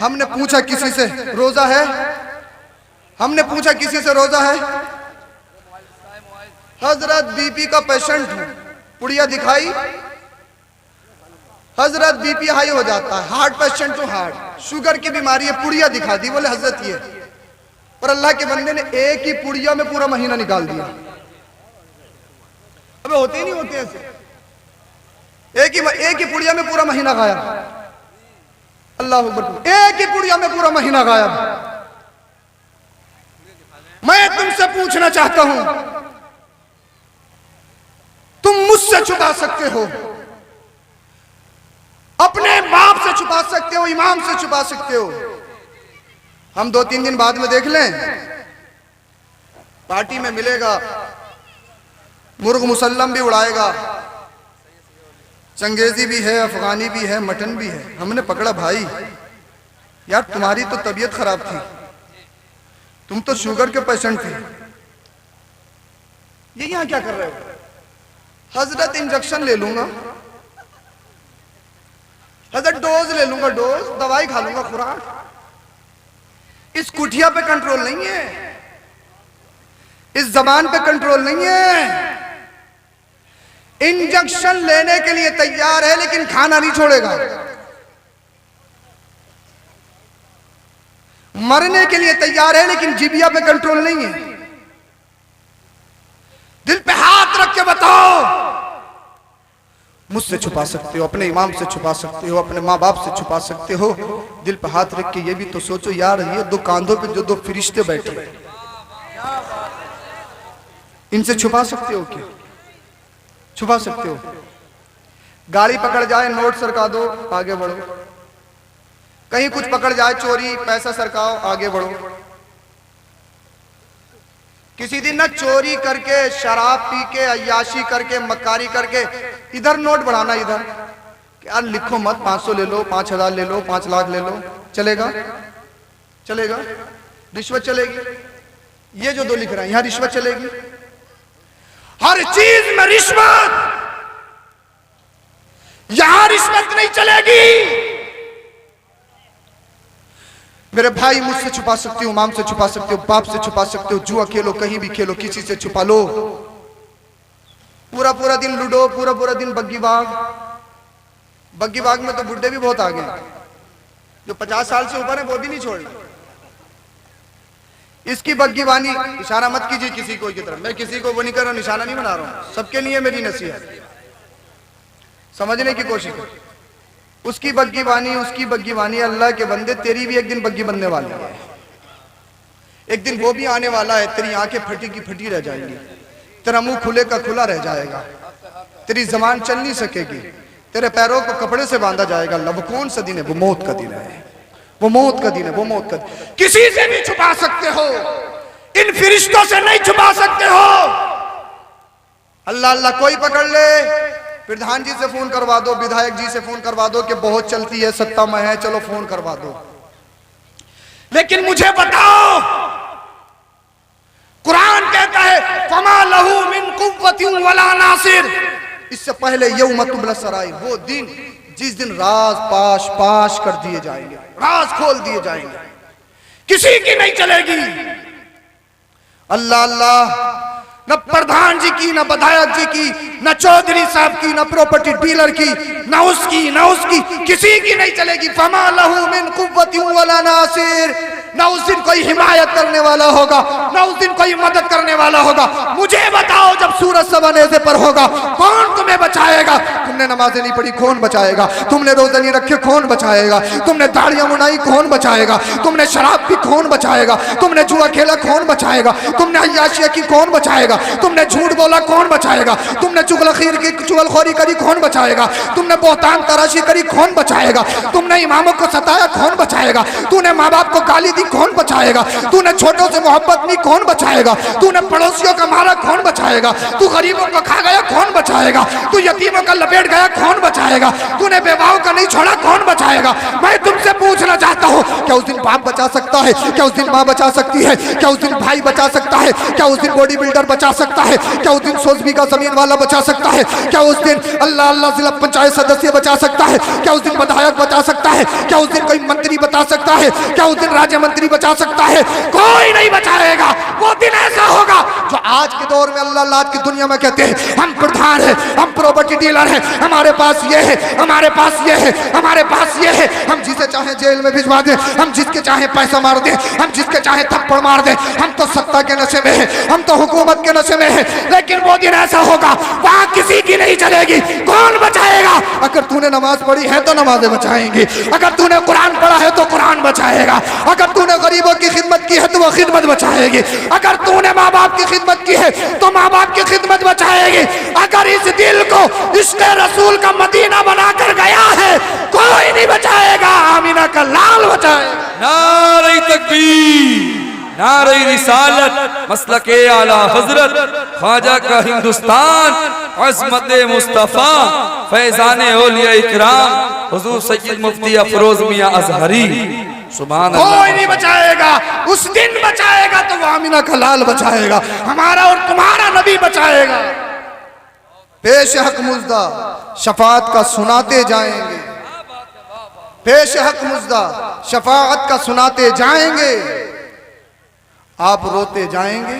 हमने पूछा किसी से रोजा है, हमने पूछा किसी से रोजा है, हजरत बीपी का पेशेंट हूं, पुड़िया दिखाई, हजरत बीपी हाई हो जाता है, हार्ट पेशेंट हूं, हार्ट शुगर की बीमारी है, पुड़िया दिखा दी, बोले हजरत ये, पर अल्लाह के बंदे ने एक ही पुड़िया में पूरा महीना निकाल दिया। अबे होते ही नहीं होते ऐसे, एक ही पुड़िया में पूरा महीना गायब। अल्लाह अकबर, एक ही पुड़िया में पूरा महीना गायब। मैं तुमसे पूछना चाहता हूं, तुम मुझसे छुपा सकते हो, अपने बाप से छुपा सकते हो, इमाम से छुपा सकते हो। हम 2-3 दिन बाद में देख लें, पार्टी में मिलेगा, मुर्ग मुसल्लम भी उड़ाएगा, चंगेजी भी है, अफगानी भी है, मटन भी है। हमने पकड़ा, भाई यार तुम्हारी तो तबीयत खराब थी, तुम तो शुगर के पेशेंट थे, ये यहां क्या कर रहे हो? हजरत इंजेक्शन ले लूंगा, हजरत डोज ले लूंगा, डोज दवाई खा लूंगा, खुराक। इस कुठिया पे कंट्रोल नहीं है, इस जबान पे कंट्रोल नहीं है। इंजेक्शन लेने के लिए तैयार है लेकिन खाना नहीं छोड़ेगा, मरने के लिए तैयार है लेकिन जिबिया पे कंट्रोल नहीं है। दिल पे हाथ रख के बताओ, मुझसे छुपा सकते हो, अपने इमाम से छुपा सकते हो, अपने माँ बाप से छुपा सकते हो। दिल पे हाथ रख के ये भी तो सोचो यार, ये 2 कांधों पे जो 2 फरिश्ते बैठे, इनसे छुपा सकते हो क्या? छुपा सकते हो? गाड़ी पकड़ जाए, नोट सरका दो, आगे बढ़ो। कहीं कुछ पकड़ जाए, चोरी, पैसा सरकाओ, आगे बढ़ो। किसी दिन ना चोरी करके, शराब पी के, अय्याशी करके, मक्कारी करके इधर नोट बढ़ाना, इधर यार लिखो मत, 500 ले लो, 5000 ले लो, 5 लाख ले लो, चलेगा? चलेगा? रिश्वत चलेगी? ये जो 2 लिख रहे हैं, यहां रिश्वत चलेगी? हर चीज में रिश्वत, यहां रिश्वत नहीं चलेगी। मेरे भाई, मुझसे छुपा सकते हो, इमाम से छुपा सकते हो, बाप से छुपा सकते हो, जुआ खेलो, कहीं भी खेलो, किसी से छुपा लो। पूरा पूरा दिन लूडो, पूरा पूरा दिन बग्गी बाग। बग्गी बाग में तो बुड्ढे भी बहुत आ गए, जो 50 साल से ऊपर है वो भी नहीं छोड़ना। इसकी बग्गी बानी, इशारा मत कीजिए किसी को की तरफ, मैं किसी को वो नहीं कर रहा हूं, निशाना नहीं बना रहा हूं, सबके लिए मेरी नसीहत, समझने की कोशिश करो। उसकी बग्गी बानी, उसकी बग्गी बानी, अल्लाह के बंदे तेरी भी एक दिन बग्गी बनने वाली है, एक दिन वो भी आने वाला है। तेरी आंखें फटी की फटी रह जाएंगी, तेरा मुंह खुले का खुला रह जाएगा, तेरी जबान चल नहीं सकेगी, तेरे पैरों को कपड़े से बांधा जाएगा। अल्लाह, वो कौन सा दिन है? वो मौत का दिन है, वो मौत का दिन है, वो मौत का दिन। किसी से भी छुपा सकते हो, इन फरिश्तों से नहीं छुपा सकते हो। अल्लाह अल्लाह कोई पकड़ ले, प्रधान जी से फोन करवा दो, विधायक जी से फोन करवा दो कि बहुत चलती है, सत्ता में है, चलो फोन करवा दो। लेकिन मुझे बताओ, कुरान कहता है फमा लहू मिन कुव्वतिन वला नासिर। इससे पहले यौम तुबला सराई, वो दिन जिस दिन राज पाश पाश कर दिए जाएंगे, राज खोल दिए जाएंगे, किसी की नहीं चलेगी। अल्लाह अल्लाह, न प्रधान जी की, न विधायक जी की, न चौधरी साहब की, न प्रॉपर्टी डीलर की, न उसकी, किसी की नहीं चलेगी। फमा लहू मिन कुव्वतिन वला नासिर, न उस दिन कोई हिमायत करने वाला होगा, न उस दिन कोई मदद करने वाला होगा। मुझे बताओ, जब सूरज सवानेज़े पर होगा, कौन तुम्हें बचाएगा? तुमने नमाजें नहीं पढ़ी, कौन बचाएगा? तुमने रोजे नहीं रखे, कौन बचाएगा? तुमने दाढ़ियां मुनाई, कौन बचाएगा? तुमने शराब पी, कौन बचाएगा? तुमने जुआ खेला, कौन बचाएगा? तुमने अय्याशिया की, कौन बचाएगा? तुमने झूठ बोला, कौन बचाएगा? तुमने चुगलखोरी करी, कौन बचाएगा? तुमने बोहतान तराशी करी, कौन बचाएगा? तुमने इमामों को सताया, कौन बचाएगा? तूने माँ बाप को गाली दी, कौन बचाएगा? तूने छोटों से मोहब्बत नहीं, कौन बचाएगा? तूने पड़ोसियों का मारा, कौन बचाएगा? तू गरीबों को खा गया, कौन बचाएगा? तू यतीमों का लपेट गया, कौन बचाएगा? तूने बेवाओं का नहीं छोड़ा, कौन बचाएगा? मैं तुमसे पूछना चाहता हूँ, क्या उस दिन बाप बचा सकता है? क्या उस दिन माँ बचा सकती है? क्या उस दिन भाई बचा सकता है? क्या उस दिन बॉडी बिल्डर बचा सकता है? क्या उस दिन 100 बीघा जमीन वाला बचा सकता है? क्या उस दिन अल्लाह अल्लाह जिला पंचायत सदस्य बचा सकता है? क्या उस दिन विधायक बचा सकता है? क्या उस दिन कोई मंत्री बचा सकता है? क्या उस दिन राज्य मंत्री बचा सकता है? कोई नहीं बचाएगा। वो दिन ऐसा होगा जो आज के दौर में अल्लाह अल्लाह की दुनिया में कहते हैं हम प्रधान हैं, हम प्रॉपर्टी डीलर हैं, हमारे पास ये है, हमारे पास ये है, हमारे पास ये है, हम जिसे चाहे जेल में भिजवा दें, हम जिसके चाहे पैसा मार दें, हम जिसके चाहे थप्पड़ मार दें, हम तो सत्ता के नशे में हैं, हम तो हुकूमत के नशे में हैं। लेकिन वो दिन ऐसा होगा वहां किसी की नहीं चलेगी। कौन बचाएगा? अगर तूने नमाज पढ़ी है तो नमाजें बचाएंगी, अगर तूने कुरान पढ़ा है तो कुरान बचाएगा, अगर तूने गरीबों की खिदमत की है तो वो खिदमत बचाएगी, अगर तूने माँ बाप की खिदमत की है तो माँ बाप की खिदमत बचाएगी। अगर इस दिल को इश्क़ रसूल का मदीना बनाकर गया है कोई नहीं बचाएगा। आमीना का लाल बचाएगा। नारे तकबीर, नारे रिसालत, मसलके आला हजरत, ख्वाजा का हिंदुस्तान, अज़मत मुस्तफ़ा, फैज़ाने औलिया इकराम, हुज़ूर सैयद मुफ्ती अफरोज मियां अज़हरी। सुभान अल्लाह। कोई नहीं बचाएगा। उस दिन बचाएगा तो वो आमीना का लाल बचाएगा, हमारा और तुम्हारा नबी बचाएगा। पेश हक मुज़्दा शफाअत का सुनाते जाएंगे, पेश हक मुज़्दा शफाअत का सुनाते जाएंगे, आप रोते जाएंगे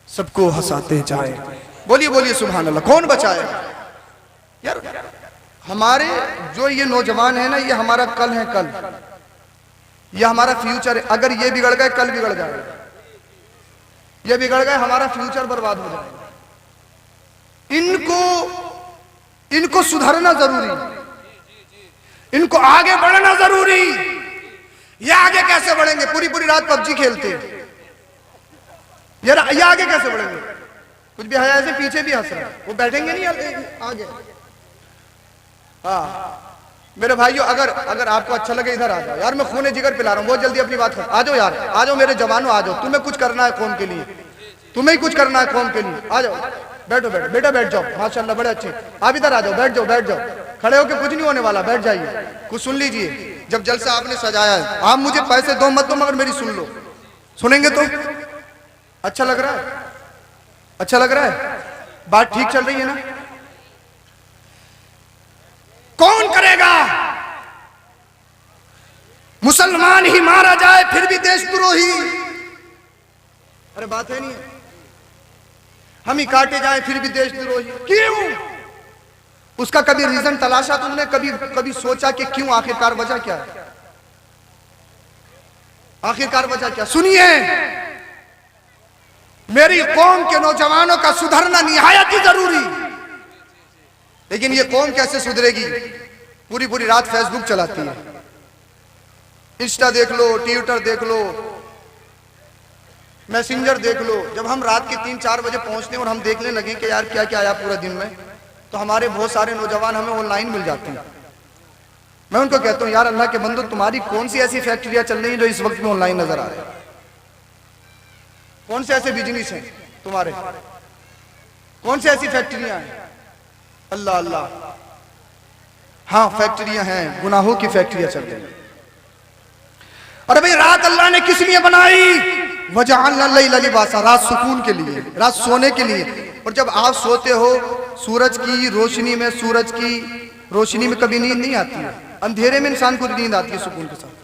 सबको हंसाते जाएंगे। बोलिए बोलिए सुभान अल्लाह। कौन बचाएगा यार? हमारे जो ये नौजवान है ना, ये हमारा कल है, कल ये हमारा फ्यूचर है। अगर ये बिगड़ गए कल बिगड़ जाएगा, ये बिगड़ गए हमारा फ्यूचर बर्बाद हो जाएगा। इनको सुधरना जरूरी, इनको आगे बढ़ना जरूरी। ये आगे कैसे बढ़ेंगे? पूरी पूरी रात पबजी खेलते यार, ये आगे कैसे बढ़ेंगे? कुछ भी है ऐसे पीछे भी हंस रहा है, वो बैठेंगे नहीं आगे। हाँ मेरे भाइयों, अगर आपको अच्छा लगे इधर आ जाओ यार, मैं खूने जिगर पिला रहा हूँ, बहुत जल्दी अपनी बात कर। आ जाओ यार, आ जाओ मेरे जवानों, आ जाओ। तुम्हें कुछ करना है कौम के लिए, तुम्हें ही कुछ करना है कौम के लिए। आ जाओ, बैठो बैठो बेटा, बैठ जाओ, माशाल्लाह बड़े अच्छे। आप इधर आ जाओ, बैठ जाओ, बैठ जाओ, खड़े होकर कुछ नहीं होने वाला, बैठ जाइए। कुछ सुन लीजिए, जब जलसा आपने सजाया है, आप मुझे पैसे दो मत दो, मगर मेरी सुन लो। सुनेंगे तो अच्छा लग रहा है, अच्छा लग रहा है, बात ठीक चल रही है ना? कौन करेगा? मुसलमान ही मारा जाए फिर भी देशद्रोही। अरे बात है नहीं है? हम ही काटे जाए फिर भी देशद्रोही। क्यों? उसका कभी रीजन तलाशा तुमने? कभी सोचा कि क्यों? आखिरकार वजह क्या है? आखिरकार वजह क्या? सुनिए, मेरी कौम के नौजवानों का सुधरना निहायत ही जरूरी। लेकिन ये कौम कैसे सुधरेगी? पूरी पूरी रात फेसबुक चलाती है, इंस्टा देख लो, ट्विटर देख लो, मैसेंजर देख लो। जब हम रात के 3-4 बजे पहुंचते हैं और हम देखने लगे कि यार क्या क्या आया पूरा दिन में, तो हमारे बहुत सारे नौजवान हमें ऑनलाइन मिल जाते हैं। मैं उनको कहता हूँ यार अल्लाह के बंदो, तुम्हारी कौन सी ऐसी फैक्ट्रियां चल रही हैं जो इस वक्त में ऑनलाइन नजर आ रही है? कौन से ऐसे बिजनेस हैं तुम्हारे? कौन सी ऐसी फैक्ट्रियां हैं? अल्लाह अल्लाह, हाँ फैक्ट्रियां हैं, गुनाहों की फैक्ट्रियां चल रही हैं। अरे भाई रात अल्लाह ने किस लिए बनाई? वजअलना लैला लिबासा, रात सुकून के लिए, रात सोने के लिए। और जब आप सोते हो सूरज की रोशनी में, सूरज की रोशनी में कभी नींद नहीं आती है, अंधेरे में इंसान को नींद आती है सुकून के साथ।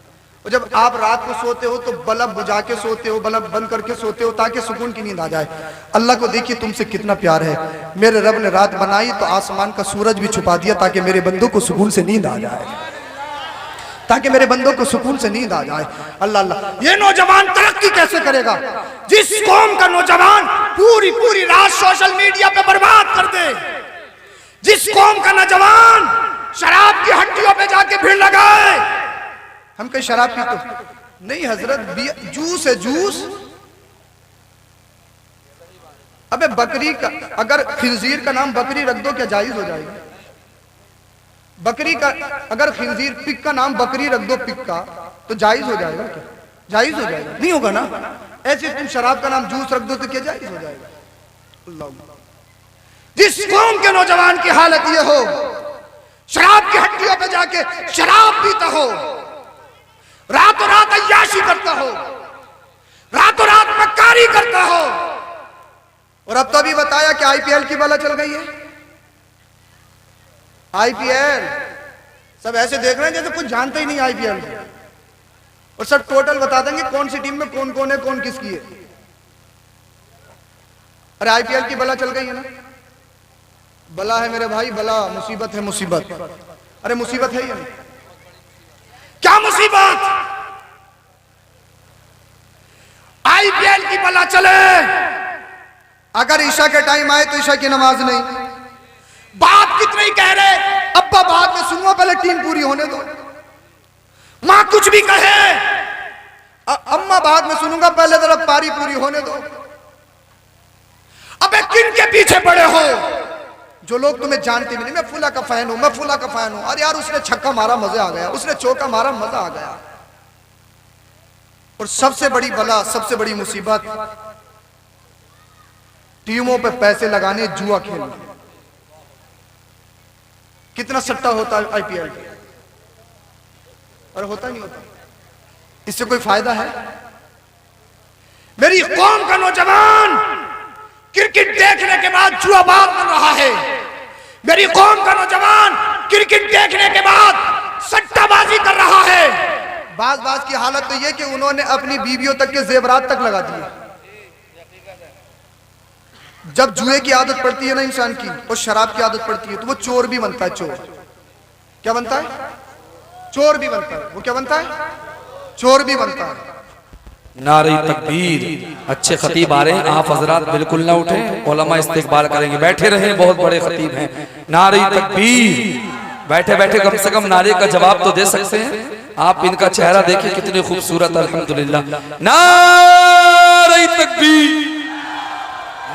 और जब आप रात को सोते हो तो बल्ब बुझा के सोते हो, बल्ब बंद करके सोते हो ताकि सुकून की नींद आ जाए। अल्लाह को देखिए तुमसे कितना प्यार है। मेरे रब ने रात बनाई तो आसमान का सूरज भी छुपा दिया ताकि मेरे बंदों को सुकून से नींद आ जाए, ताकि मेरे बंदों को सुकून से नींद आ जाए। अल्लाह अल्लाह। ये नौजवान तरक्की कैसे करेगा? जिस कौम का नौजवान पूरी पूरी रात सोशल मीडिया पे बर्बाद कर दे, जिस कौम का नौजवान शराब की हट्टियों पे जाके भीड़ लगाए। हम कहीं शराब पी तो नहीं हजरत, जूस है जूस। अबे बकरी का, अगर खिंजीर का नाम बकरी रख दो क्या जायज हो जाएगा? बकरी का, अगर खिंजीर, पिक का नाम बकरी रख दो, पिक का, तो जायज हो जाएगा क्या? जायज हो जाएगा? नहीं होगा ना। ऐसे तुम शराब का नाम जूस रख दो तो क्या जायज हो जाएगा? अल्लाह। जिस कौम के नौजवान की हालत ये हो, शराब की हट्टियों पे जाके शराब पीता हो, रात और अब तो अभी बताया कि आईपीएल की बला चल गई है। आईपीएल सब ऐसे देख रहे हैं जैसे कुछ जानते ही नहीं आईपीएल, और सब टोटल बता देंगे कौन सी टीम में कौन कौन है, कौन किसकी है। अरे आईपीएल की बला चल गई है ना, बला है मेरे भाई, बला, मुसीबत है, मुसीबत। अरे मुसीबत है या नहीं? क्या मुसीबत? आईपीएल की बला चले, अगर ईशा के टाइम आए तो ईशा की नमाज नहीं। बाप कितने ही कह रहे, अब्बा बाद में सुनूंगा, पहले टीम पूरी होने दो। मां कुछ भी कहे, अम्मा बाद में सुनूंगा, पहले जरा पारी पूरी होने दो। अबे किन के पीछे पड़े हो? जो लोग तुम्हें जानते भी नहीं, मैं फुला का फैन हूं, मैं फुला का फैन हूं। अरे यार उसने छक्का मारा, मजा आ गया, उसने चौका मारा, मजा आ गया। और सबसे बड़ी बला, सबसे बड़ी मुसीबत, टीमों पे पैसे लगाने, जुआ खेलना। कितना सट्टा होता है आईपीएल, और होता नहीं होता। इससे कोई फायदा है? मेरी कौम का नौजवान क्रिकेट देखने के बाद जुआबाज बन रहा है। मेरी कौम का नौजवान क्रिकेट देखने के बाद सट्टाबाजी कर रहा है। बाज की हालत तो यह कि उन्होंने अपनी बीवियों तक के जेवरात तक लगा दिए। जब जुए की आदत पड़ती है ना इंसान की, और शराब की आदत पड़ती है, तो वो चोर भी बनता है। चोर क्या बनता है? चोर भी बनता है। वो क्या बनता है? चोर भी बनता है। नारे तकबीर। अच्छे खतीब आ रहे हैं, आप हजरात बिल्कुल ना उठे, उलमा इस्तिकबाल करेंगे, बैठे रहे, बहुत बड़े खतीब हैं। नारे तकबीर। बैठे बैठे कम से कम नारे का जवाब तो दे सकते हैं। आप इनका चेहरा देखिए कितने खूबसूरत, अल्हम्दुलिल्लाह। नारे तकबीर,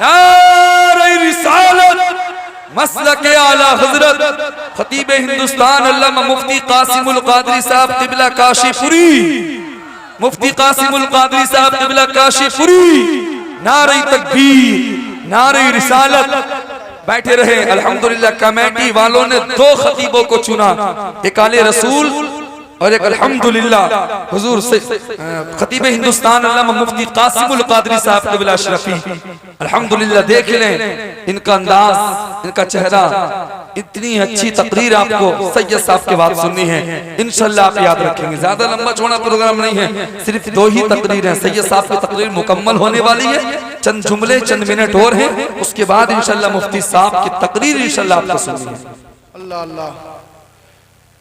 नारे रिसालत, मसलके आला हजरत खतीब हिंदुस्तान अल्लामा मुफ्ती कासिमुल कादरी साहब क़िबला काशीपुरी, मुफ्ती कासिमुल कादरी साहब क़िबला काशीपुरी। नारे तकबीर, नारे रिसालत। बैठे रहे। अल्हम्दुलिल्लाह कमेटी वालों ने 2 खतीबों को चुना, एक आले रसूल और एक अल्हम्दुलिल्लाह हुजूर से खतीब हिंदुस्तान अल्लामा मुफ्ती कासिमुल कादरी साहब क़िबला अशरफी। अल्हम्दुलिल्लाह देख लें इनका अंदाज, इनका चेहरा। इतनी अच्छी तकरीर आपको सैयद साहब के बाद सुननी है, इंशाल्लाह आप याद रखेंगे। ज्यादा लंबा चौड़ा प्रोग्राम नहीं है, सिर्फ 2 ही तकरीर है। सैयद साहब की तकरीर मुकम्मल होने वाली है, चंद जुमले, चंद मिनट और हैं, उसके बाद इंशाल्लाह मुफ्ती साहब की तकरीर इंशाल्लाह आपको सुननी है। अल्लाह अल्लाह।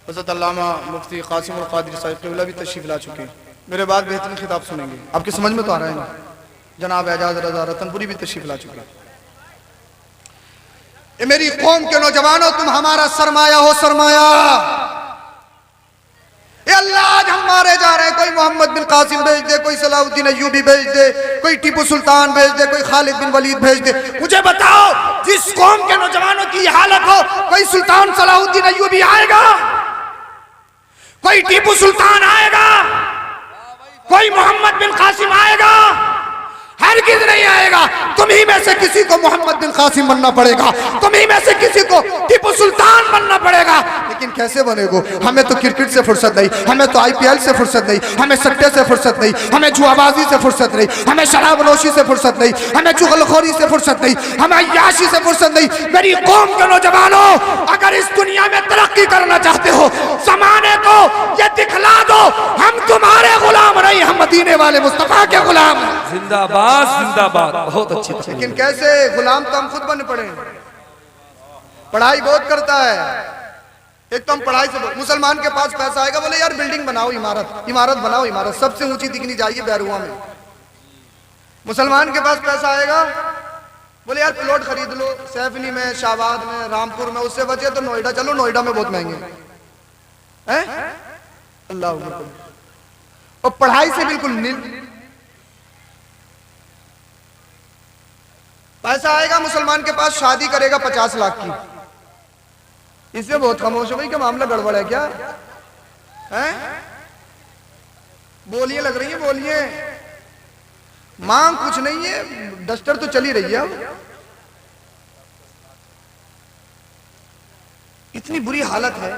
हज़रत अल्लामा मुफ्ती कासिमुल कादरी साहब क़िबला भी तशरीफ ला चुके हैं। मेरे बाद बेहतरीन खिताब सुनेंगे। आपकी समझ में तो आ रहा है ना? जनाब एजाज रज़ा रतनपुरी भी तशरीफ ला चुके हैं। ये मेरी कौम के नौजवानों, तुम हमारा सरमाया हो, सरमाया। ये अल्लाह आज हम मारे जा रहे हैं। कोई मोहम्मद बिन कासिम भेज दे, कोई सलाहुद्दीन अय्यूबी भेज दे, कोई टीपू सुल्तान भेज दे, कोई खालिद बिन वलीद भेज दे। मुझे बताओ, जिस कौम के नौजवानों की हालत हो, कोई सुल्तान सलाहुद्दीन अय्यूबी आएगा? कोई टीपू सुल्तान आएगा? कोई मोहम्मद बिन कासिम आएगा? हरगिज़ नहीं आएगा। तुम ही में से किसी को मोहम्मद बिन कासिम बनना पड़ेगा, तुम ही में से किसी को टीपू सुल्तान बनना पड़ेगा। लेकिन कैसे बनेगो? हमें तो क्रिकेट से फुर्सत नहीं, हमें तो आईपीएल से फुर्सत नहीं, हमें सट्टे से फुर्सत नहीं, हमें जुआबाजी से फुर्सत नहीं, हमें शराबनोशी से फुर्सत नहीं, हमें चुगलखोरी से फुर्सत नहीं, हमें अय्याशी से फुर्सत नहीं। मेरी कौम के नौजवानों, अगर इस दुनिया में तरक्की करना चाहते हो, जमाने को ये दिखला दो, हम तुम्हारे गुलाम नहीं, हम मदीने वाले मुस्तफा के गुलाम। जिंदाबाद, जिंदाबाद। बहुत अच्छी। लेकिन कैसे? गुलाम तो हम खुद बन पड़े। पढ़ाई बहुत करता है, एक तो हम पढ़ाई से, मुसलमान के पास पैसा आएगा, बोले यार बिल्डिंग बनाओ, इमारत, इमारत बनाओ, इमारत सबसे ऊंची दिखनी चाहिए बैरुआ में। मुसलमान के पास पैसा आएगा, बोले यार प्लॉट खरीद लो सैफनी में, शाहबाद में, रामपुर में, उससे बचे तो नोएडा चलो, नोएडा में बहुत महंगे हैं। अल्लाह। और पढ़ाई से बिल्कुल नील। पैसा आएगा मुसलमान के पास, शादी करेगा 50 लाख की, इससे बहुत खामोश हो गई। क्या मामला गड़बड़ है क्या? हैं? बोलिए लग रही है, बोलिए। मांग कुछ नहीं है, डस्टर तो चली रही है। इतनी बुरी हालत है।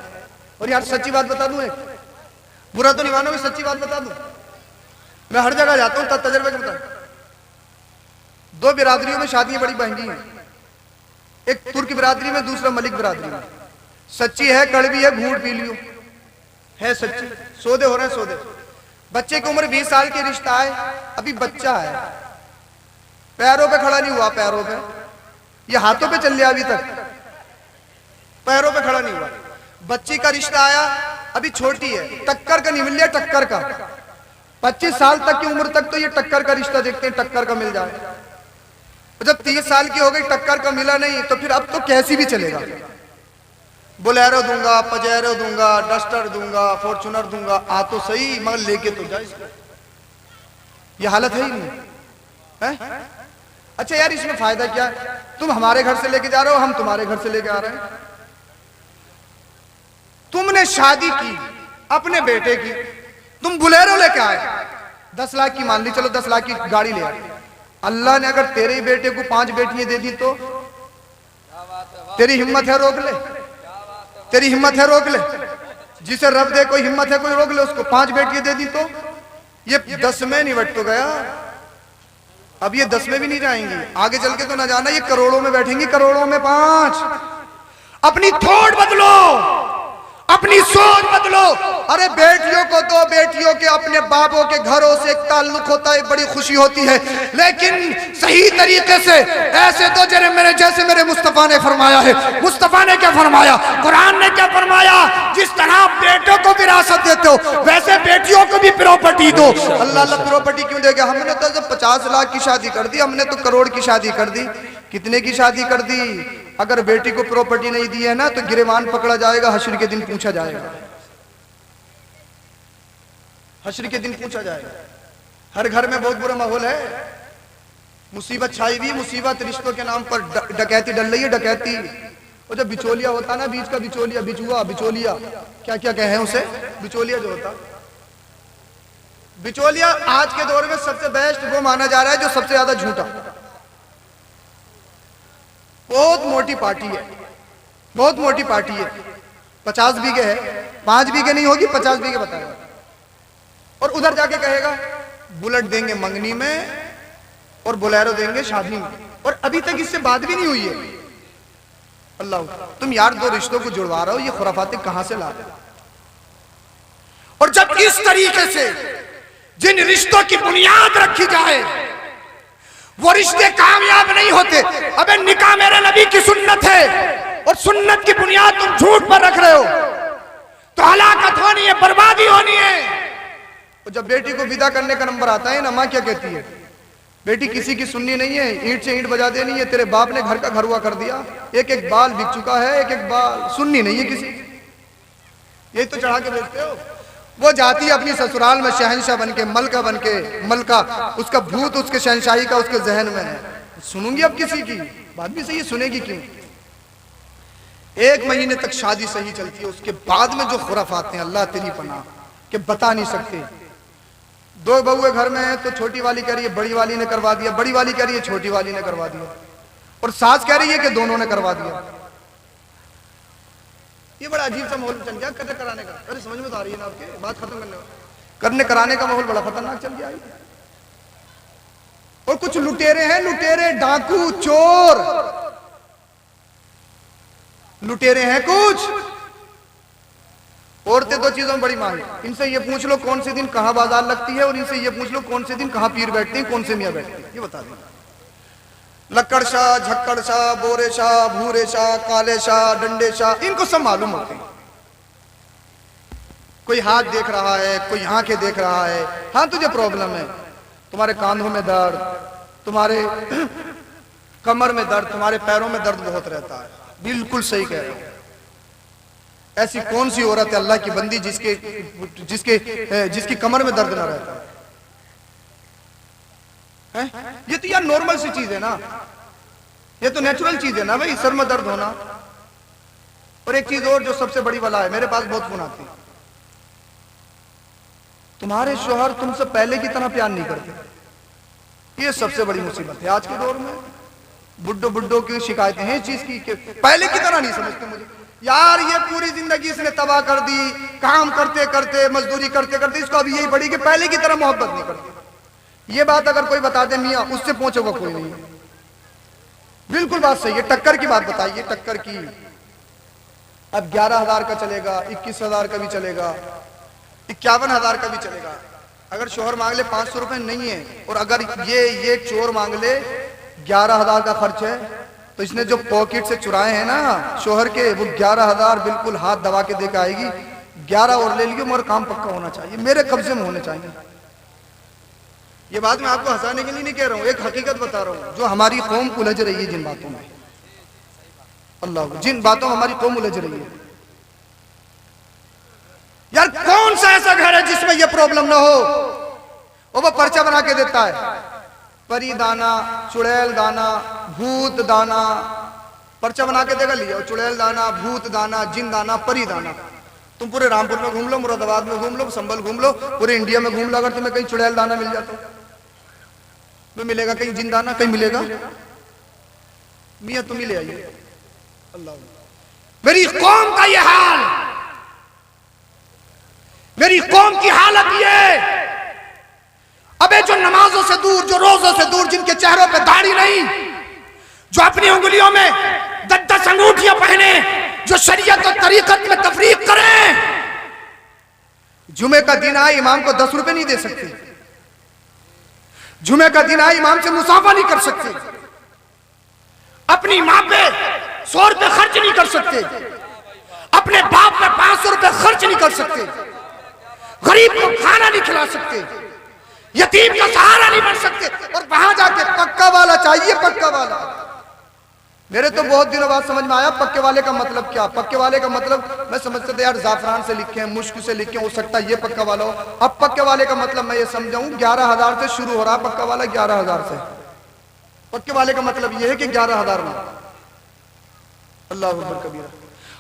और यार सच्ची बात बता दूं, एक बुरा तो नहीं मानोगे, सच्ची बात बता दूं, मैं हर जगह जाता हूं, तजर्बे के मुताबिक दो बिरादरियों में शादियां बड़ी महंगी हैं, एक तुर्क बिरादरी में, दूसरा मलिक बिरादरी में। सच्ची है कड़वी है, घूंट पी लियो, है सच्ची। सौदे हो रहे हैं सौदे। बच्चे की उम्र 20 साल की, रिश्ता है, अभी बच्चा है, पैरों पे खड़ा नहीं हुआ, पैरों पे, ये हाथों पे चल लिया अभी तक, पैरों पे खड़ा नहीं हुआ। बच्ची का रिश्ता आया, अभी छोटी है, टक्कर का नहीं मिल लिया, टक्कर का। 25 साल तक की उम्र तक तो ये टक्कर का रिश्ता देखते हैं, टक्कर का मिल जाए। जब 30 साल की हो गई, टक्कर का मिला नहीं, तो फिर अब तो कैसी भी चलेगा। बोलेरो दूंगा, पजेरो दूंगा, डस्टर दूंगा, फॉर्चूनर दूंगा, आ तो सही मगर लेके तो जाए इसको। ये हालत है ही नहीं है? अच्छा यार, इसमें फायदा क्या है? तुम हमारे घर से लेके जा रहे हो, हम तुम्हारे घर से लेके आ रहे हैं। तुमने शादी की अपने बेटे की, तुम बुलेरो लेके आए, 10 लाख की मान ली, चलो 10 लाख की गाड़ी ले आए। अल्लाह ने अगर तेरे ही बेटे को 5 बेटियां दे दी तो तेरी हिम्मत है रोक ले? तेरी हिम्मत है रोक ले? जिसे रब दे कोई हिम्मत है कोई रोक ले उसको? 5 बेटियां दे दी तो ये 10 में निबट तो गया, अब ये 10 में भी नहीं जाएंगी, आगे चल के तो ना जाना ये करोड़ों में बैठेंगी, करोड़ों में 5। अपनी थोड़ बदलो, अपनी सोच बदलो। अरे बेटियों को दो, बेटियों के अपने बापों के घरों से एक ताल्लुक होता है, बड़ी खुशी होती है, लेकिन सही तरीके से ऐसे तो जैसे मेरे मुस्तफा ने फरमाया है। मुस्तफा ने क्या फरमाया, कुरान ने क्या फरमाया? जिस तरह बेटों को विरासत देते हो वैसे बेटियों को भी प्रॉपर्टी दो। अल्लाह अल्लाह प्रॉपर्टी क्यों देगा? हमने तो जब 50 लाख की शादी कर दी, हमने तो करोड़ की शादी कर दी, कितने की शादी कर दी? अगर बेटी को प्रॉपर्टी नहीं दी है ना तो गिरबान पकड़ा जाएगा, हश्र के दिन पूछा जाएगा, हश्र के दिन पूछा जाएगा। हर घर में बहुत बुरा माहौल है, मुसीबत छाई हुई, मुसीबत रिश्तों के नाम पर डकैती डल रही है, डकैती। और जब बिचौलिया होता ना, बीच का बिचौलिया, बिचुआ, बिचौलिया, क्या क्या कहे उसे, बिचौलिया जो होता, बिचौलिया आज के दौर में सबसे बेस्ट वो माना जा रहा है जो सबसे ज्यादा झूठा। बहुत मोटी पार्टी है, बहुत मोटी पार्टी है, 50 बीघे है, 5 बीघे नहीं होगी, 50 बीघे बताएगा, और उधर जाके कहेगा बुलेट देंगे मंगनी में और बोलेरो देंगे शादी में, और अभी तक इससे बात भी नहीं हुई है। अल्लाह, तुम यार 2 रिश्तों को जुड़वा रहे हो, ये खुराफाते कहां से ला रहे हो? और जब इस तरीके से जिन रिश्तों की बुनियाद रखी जाए वो रिश्ते कामयाब नहीं होते। अबे निकाह मेरे नबी की सुन्नत है और सुन्नत की बुनियाद तुम झूठ पर रख रहे हो तो हलाकत होनी है, बर्बादी होनी है। और जब बेटी को विदा करने का नंबर आता है ना, माँ क्या कहती है, बेटी किसी की सुननी नहीं है, ईंट से ईंट बजा देनी है, तेरे बाप ने घर का घर हुआ कर दिया, एक एक बाल बिक चुका है, एक एक बाल, सुननी नहीं है किसी, यही तो चढ़ा के भेजते हो। वो जाती है अपनी ससुराल में शहंशाह बनके, मलका बनके, मलका, उसका भूत उसके शहंशाही का उसके जहन में है, सुनूंगी अब किसी की बात भी सही है, सुनेगी क्यों? 1 महीने तक शादी सही चलती है, उसके बाद में जो खुराफात हैं, अल्लाह तेरी पनाह, कि बता नहीं सकते। 2 बहुए घर में है तो छोटी वाली कह रही है बड़ी वाली ने करवा दिया, बड़ी वाली कह रही है छोटी वाली ने करवा दिया, और सास कह रही है कि दोनों ने करवा दिया। ये बड़ा अजीब सा माहौल चल गया करने कराने का। अरे समझ में तो आ रही है ना आपके, बात खत्म करने कराने का माहौल बड़ा खतरनाक चल गया। और कुछ लुटेरे हैं, लुटेरे, डाकू, चोर, लुटेरे हैं कुछ। औरतें 2 चीजों में बड़ी माहिर, इनसे ये पूछ लो कौन से दिन कहां बाजार लगती है, और इनसे ये पूछ लो कौन से दिन कहां पीर बैठते हैं, कौन से मियां बैठते हैं, ये बता दें। लक्कड़ शाह, झक्कड़ शाह, बोरे शाह, भूरे शाह, काले शाह, डंडे शाह, इनको सब मालूम होते हैं। कोई हाथ देख रहा है, कोई आंखें देख रहा है, हाँ तुझे प्रॉब्लम है, तुम्हारे कांधों में दर्द, तुम्हारे कमर में दर्द, तुम्हारे पैरों में दर्द बहुत रहता है, बिल्कुल सही कह रहे हो। ऐसी कौन सी औरत है अल्लाह की बंदी जिसकी कमर में दर्द ना रहता है? ये तो यार नॉर्मल सी चीज है ना, ये तो नेचुरल चीज है ना भाई, सर में दर्द होना। और एक चीज और जो सबसे बड़ी वाला है, मेरे पास बहुत फोन आती है, तुम्हारे शोहर तुमसे पहले की तरह प्यार नहीं करते। ये सबसे बड़ी मुसीबत है आज के दौर में। बुड्ढो बुड्ढों की शिकायतें हैं इस चीज की कि पहले की तरह नहीं समझते मुझे। यार ये पूरी जिंदगी इसने तबाह कर दी, काम करते करते, मजदूरी करते करते, इसको अभी यही पड़ी कि पहले की तरह मोहब्बत नहीं करती। ये बात अगर कोई बता दे मियाँ, उससे पहुंचे हुआ कोई नहीं। बिल्कुल बात सही है। टक्कर की बात बताइए, टक्कर की। अब 11,000 का चलेगा, 21,000 का भी चलेगा, 51,000 का भी चलेगा। अगर शोहर मांग ले 500 रुपए नहीं है, और अगर ये चोर मांग ले 11,000 का खर्च है, तो इसने जो पॉकेट से चुराए हैं ना शोहर के, वो 11,000 बिल्कुल हाथ दबा के देकर आएगी। 11 और ले लियो, मगर काम पक्का होना चाहिए, मेरे कब्जे में होने चाहिए। ये बात मैं आपको हंसाने के लिए नहीं कह रहा हूं, एक हकीकत बता रहा हूं जो हमारी कौम उलझ रही है जिन बातों में। अल्लाह, जिन बातों में हमारी कौम उलझ रही है। यार कौन सा ऐसा घर है जिसमें यह प्रॉब्लम ना हो? वो पर्चा बना के देता है, परी दाना, चुड़ैल दाना, भूत दाना, पर्चा बना के देगा, लिया चुड़ैल दाना, भूत दाना, जिन दाना, परी दाना। तुम पूरे रामपुर में घूम लो, मुरादाबाद में घूम लो, संभल घूम लो, पूरे इंडिया में घूम लो, अगर तुम्हें कहीं चुड़ैल दाना मिल जाता तो मिलेगा, कहीं जिन दाना कहीं मिलेगा। मियां तुम ही ले आइए। अल्लाह, मेरी कौम का ये हाल, मेरी कौम की हालत ये। अबे जो नमाजों से दूर, जो रोजों से दूर, जिनके चेहरों पे दाढ़ी नहीं, जो अपनी उंगलियों में 10-10 अंगूठियां पहने, जो शरीयत और तरीकत में तफरीक करें, जुमे का दिन आए इमाम को 10 रुपए नहीं दे सकते, जुमे का दिन आए इमाम से मुसाफा नहीं कर सकते, अपनी मां पे 100 रुपए खर्च नहीं कर सकते, अपने बाप पे 500 रुपए खर्च नहीं कर सकते, गरीब को खाना नहीं खिला सकते, यतीम का सहारा नहीं बन सकते, और वहां जाके पक्का वाला चाहिए, पक्का वाला। मेरे तो बहुत दिनों बाद समझ में आया पक्के वाले का मतलब क्या। पक्के वाले का मतलब मैं समझता था यार जाफरान से लिखे हैं, मुश्क से लिखे हैं, हो सकता है ये पक्का वाला हो। अब पक्के वाले का मतलब मैं ये समझाऊं, 11,000 से शुरू हो रहा है पक्का वाला, 11,000 से। पक्के वाले का मतलब ये है कि 11,000 में। अल्लाह अकबर कबीरा।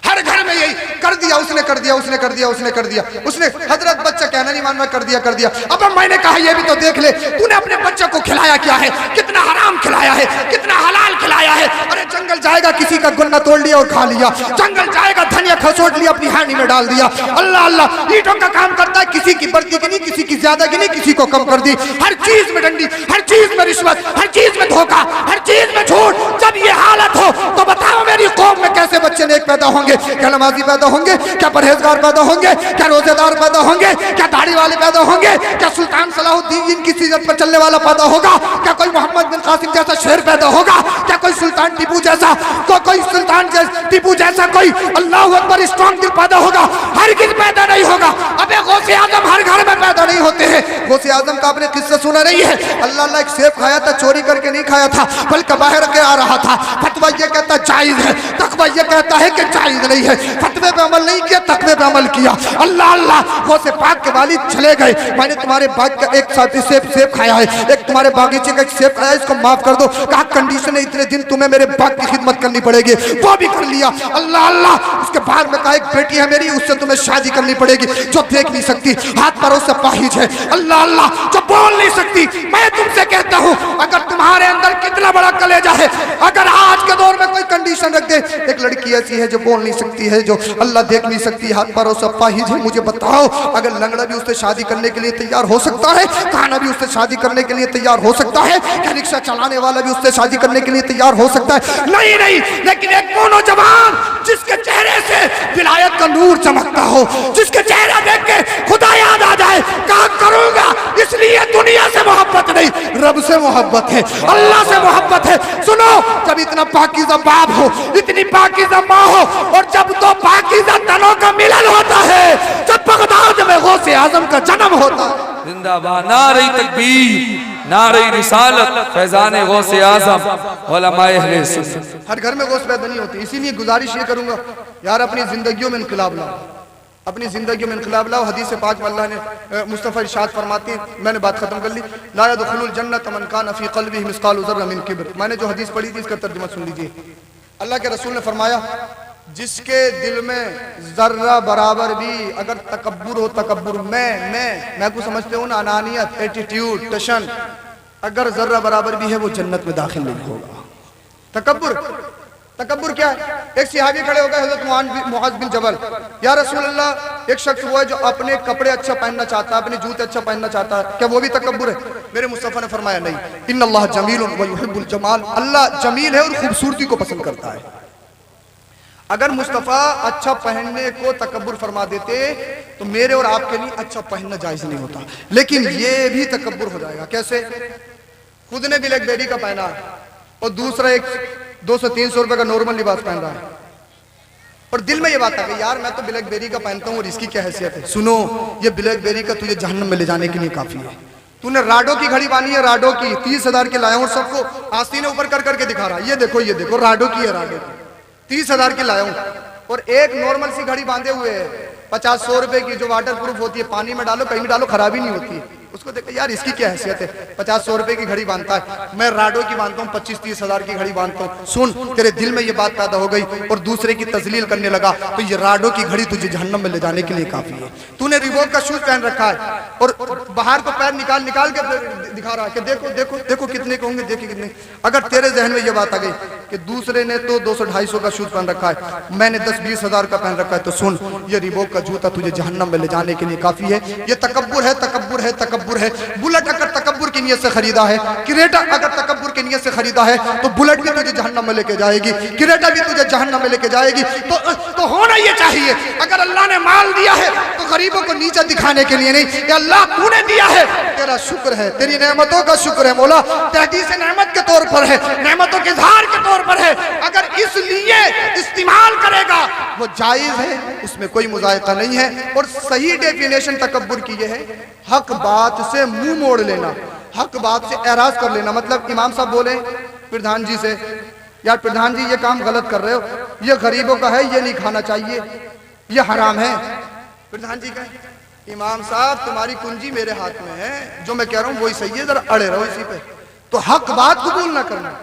हर घर में यही कर दिया, उसने कर दिया, उसने कर दिया, उसने कर दिया, उसने हजरत बच्चा कहना नहीं मानना, कर दिया, कर दिया। अब मैंने कहा ये भी तो देख ले, तूने अपने बच्चे को खिलाया क्या है, कितना हराम खिलाया है, कितना हलाल खिलाया है। अरे जंगल जाएगा, किसी का गुन्ना तोड़ लिया और खा लिया, जंगल जाएगा, धनिया खसोट लिया, अपनी हांडी में डाल दिया। अल्लाह अल्लाह, ईंटों का काम करता है, किसी की बढ़ती गिनी, किसी की ज्यादा गिनी, किसी को कम कर दी। हर चीज में डंडी, हर चीज में रिश्वत, हर चीज में धोखा, हर चीज में झूठ। जब ये हालत हो तो बताओ मेरी कौम में कैसे बच्चे नेक पैदा होंगे? क्या नमाजी पैदा होंगे? क्या परहेजगार पैदा होंगे? क्या रोजेदार पैदा होंगे? क्या दाढ़ी वाले पैदा होंगे? क्या सुल्तान सलाहुद्दीन की सीरत पर चलने वाला पैदा होगा? क्या कोई मोहम्मद बिन कासिम जैसा शेर पैदा होगा? क्या कोई सुल्तान टीपू जैसा, कोई सुल्तान टीपू जैसा कोई अल्लाह अकबर स्ट्रॉन्ग दिल पैदा होगा? हरगिज़ पैदा नहीं होगा। अबे गौसे आजम हर घर में पैदा नहीं होते हैं। गौसे आजम का आपने किस्सा सुना नहीं है? अल्लाह अल्लाह एक सेब खाया था, चोरी करके नहीं खाया था, बल्कि बाहर के आ रहा था। फतवा ये कहता जायज है, तकवा ये कहता है कि जायज नहीं है। फतवे पे अमल नहीं किया, तकवे पे अमल किया। अल्लाह अल्लाह, गौसे पाक के वालिद चले गए, मैंने तुम्हारे बाग का एक साथी सेब खाया है, एक तुम्हारे बागीचे का एक सेब खाया, इसको माफ कर दो। कहा कंडीशन है इतने दिन तुम्हें मेरे बाग की खिदमत करनी पड़ेगी, वो भी कर लिया। अल्लाह अल्लाह, उसके बाद में कहा एक बेटी है मेरी, उससे तुम्हें शादी करनी पड़ेगी, जो देख नहीं सकती, हाथ पैरों से पाहिज है। अल्लाह अल्लाह, जो बोल नहीं सकती। मैं तुमसे कहता हूँ अगर तुम्हारे अंदर कितना बड़ा कलेजा है, अगर आज के दौर में कोई कंडीशन रख दे, एक लड़की ऐसी है जो बोल नहीं सकती है, जो अल्लाह देख नहीं सकती, हाथ पैरों से पाहिज है, मुझे बताओ अगर लंगड़ा भी उससे शादी करने के लिए तैयार हो सकता है? काना भी उससे शादी करने के लिए तैयार हो सकता है? क्या रिक्शा चलाने वाला भी उससे शादी करने के लिए तैयार हो सकता है? नहीं नहीं, लेकिन एक मोनो जवान जिसके चेहरे से विलायत का नूर चमकता हो, जिसके चेहरा देख के खुदा याद आ जाए, कहा करूंगा इसलिए दुनिया से मोहब्बत नहीं, रब से मोहब्बत है, अल्लाह से मोहब्बत है। सुनो, जब इतना पाकीज़ा बाप हो, इतनी पाकीज़ा माँ हो, और जब तो पाकीज़ा तनों का मिलन होता है, जब बगदाद में गौसे आजम का जन्म होता है। जिंदाबाद नारे तकबीर, नारे रिसालत, फैजान गौसे आजम, उलमाए अहले सुन्नत। हर घर में गौस पैदा नहीं होती, इसीलिए गुजारिश ये करूंगा यार अपनी जिंदगियों में इनकलाब लाओ, अपनी जिंदगी में इनकलाब लाओ। हदीस पाक में अल्लाह ने मुस्तफ़ा इरशाद फरमाती, मैंने बात खत्म कर ली, ला यदखुलुल जन्नत मन कान फी क़ल्बिही मिस्क़ालु ज़र्रा मिन किब्र। मैंने जो हदीस पढ़ी थी इसका तर्जुमा सुन लीजिए। अल्लाह के रसूल ने फरमाया जिसके दिल में जर्रा बराबर भी अगर तकब्बुर हो, तकब्बुर मैं को समझते हो ना, अनानियत, एटीट्यूड, टशन, अगर जर्रा बराबर भी है वो जन्नत में दाखिल नहीं होगा। तकब्बुर तकब्बुर क्या है? एक सहाबी खड़े हो गए हजरत मुआज बिन जबल, या रसूल अल्लाह, एक शख्स वो है जो अपने कपड़े अच्छा पहनना चाहता है, अपने जूते अच्छा पहनना चाहता है, क्या वो भी तकब्बुर है? मेरे मुस्तफा ने फरमाया नहीं, इन्नल्लाह जमीलुन व युहिब्बुल जमाल, अल्लाह जमील है और खूबसूरती को पसंद करता है। अगर मुस्तफा अच्छा पहनने को तकब्बुर फरमा देते तो मेरे और आपके लिए अच्छा पहनना जायज नहीं होता, लेकिन ये भी तकब्बुर हो जाएगा। कैसे? खुद ने ब्लैकबेरी का पहना और दूसरा एक 200-300 रुपए का नॉर्मल लिबास पहन रहा है, और दिल में ये बात आ गई यार मैं तो ब्लैकबेरी का पहनता हूँ और इसकी क्या हैसियत है। सुनो, ये ब्लैकबेरी का तुझे जहन्नम में ले जाने के लिए काफी है। तूने राडो की घड़ी बांधी है, राडो की 30,000 की लाया हूँ, सबको आस्तीने ऊपर कर करके दिखा रहा है, ये देखो राडो की है, राडो की 30,000 की लाया हूँ। और एक नॉर्मल सी घड़ी बांधे हुए है 50-100 रुपए की, जो वाटर प्रूफ होती है, पानी में डालो कहीं भी डालो खराबी नहीं होती है। उसको देखो यार इसकी क्या हैसियत है, 50-100 रुपए की घड़ी बांधता है, मैं राडो की बांधता हूँ, 25-30,000 की घड़ी बांधता हूँ। सुन, तेरे दिल में ये बात पैदा हो गई और दूसरे की तजलील करने लगा, तो ये राडो की घड़ी तुझे जहन्नम में ले जाने के लिए काफी है। तूने रिबॉक का शूज पहन रखा है और बाहर को पैर निकाल के दिखा रहा है कि देखो कितने के होंगे, देखिए कितने। अगर तेरे जहन में ये बात आ गई कि दूसरे ने तो 200-250 का शूज पहन रखा है, मैंने 10-20 हजार का पहन रखा है, तो सुन, ये रिबॉक का जूता तुझे जहन्नम में ले जाने के लिए काफी है। ये तकब्बुर है, तकब्बुर है, तकब्बुर है। बुलेट अगर तकब्बुर की नीयत से खरीदा है, क्रेटा अगर तकब्बुर की नीयत से खरीदा है, तो बुलेट भी तुझे जहन्नम में लेके जाएगी, क्रेटा भी तुझे जहन्नम में लेके जाएगी। तो होना ये चाहिए, अगर अल्लाह ने माल दिया है तो गरीबों को नीचा दिखाने के लिए नहीं, कि अल्लाह तूने दिया है, तेरा शुक्र है, तेरी नेमतों का शुक्र है मौला, तहदीस नेमत के तौर पर है, नेमतों के इजहार के तौर पर है। अगर इसलिए इस्तेमाल करेगा वो जायज है, उसमें कोई मुजायका नहीं है। और सही डेफिनेशन तकब्बुर की ये है, हक बात से मुंह मोड़ लेना, हक बात से एराज कर लेना। मतलब इमाम साहब बोले प्रधान जी से, यार प्रधान जी ये काम गलत कर रहे हो, ये गरीबों का है, ये नहीं खाना चाहिए, ये हराम है। प्रधान जी कहे इमाम साहब तुम्हारी कुंजी मेरे हाथ में है, जो मैं कह रहा हूं वही सही है, जरा अड़े रहो इसी पे। तो हक बात कबूल ना करना,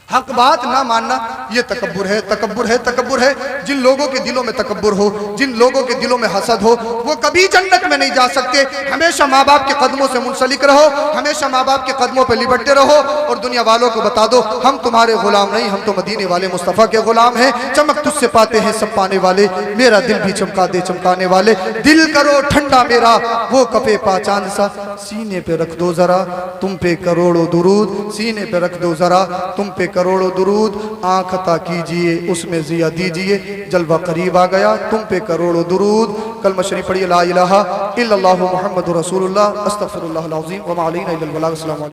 हक बात ना मानना, ये तकब्बुर है, तकब्बुर है, तकब्बुर है। जिन लोगों के दिलों में तकब्बुर हो, जिन लोगों के दिलों में हसद हो, वो कभी जन्नत में नहीं जा सकते। हमेशा माँ बाप के कदमों से मुंसलिक रहो, हमेशा माँ बाप के कदमों पे लिपटते रहो और दुनिया वालों को बता दो हम तुम्हारे गुलाम नहीं, हम तो मदीने वाले मुस्तफ़ा के गुलाम हैं। चमक तुझसे पाते हैं सब पाने वाले, मेरा दिल भी चमका दे चमकाने वाले। दिल करो ठंडा मेरा वो कपे पा चांद सा, सीने पे रख दो जरा तुम पे करोड़ों दुरूद, सीने पे रख दो जरा तुम पे करोड़ों दुरूद। आंख अता कीजिए उसमें जिया दीजिए, जलवा करीब आ गया तुम पे करोड़ों दुरूद। कलमा शरीफ पढ़िए, ला इलाहा इल्लल्लाहु मुहम्मदुर रसूलुल्लाह, अस्तगफिरुल्लाह अल अज़ीम व मा अलैना इल्लल बलाग। अस्सलामु अलैकुम।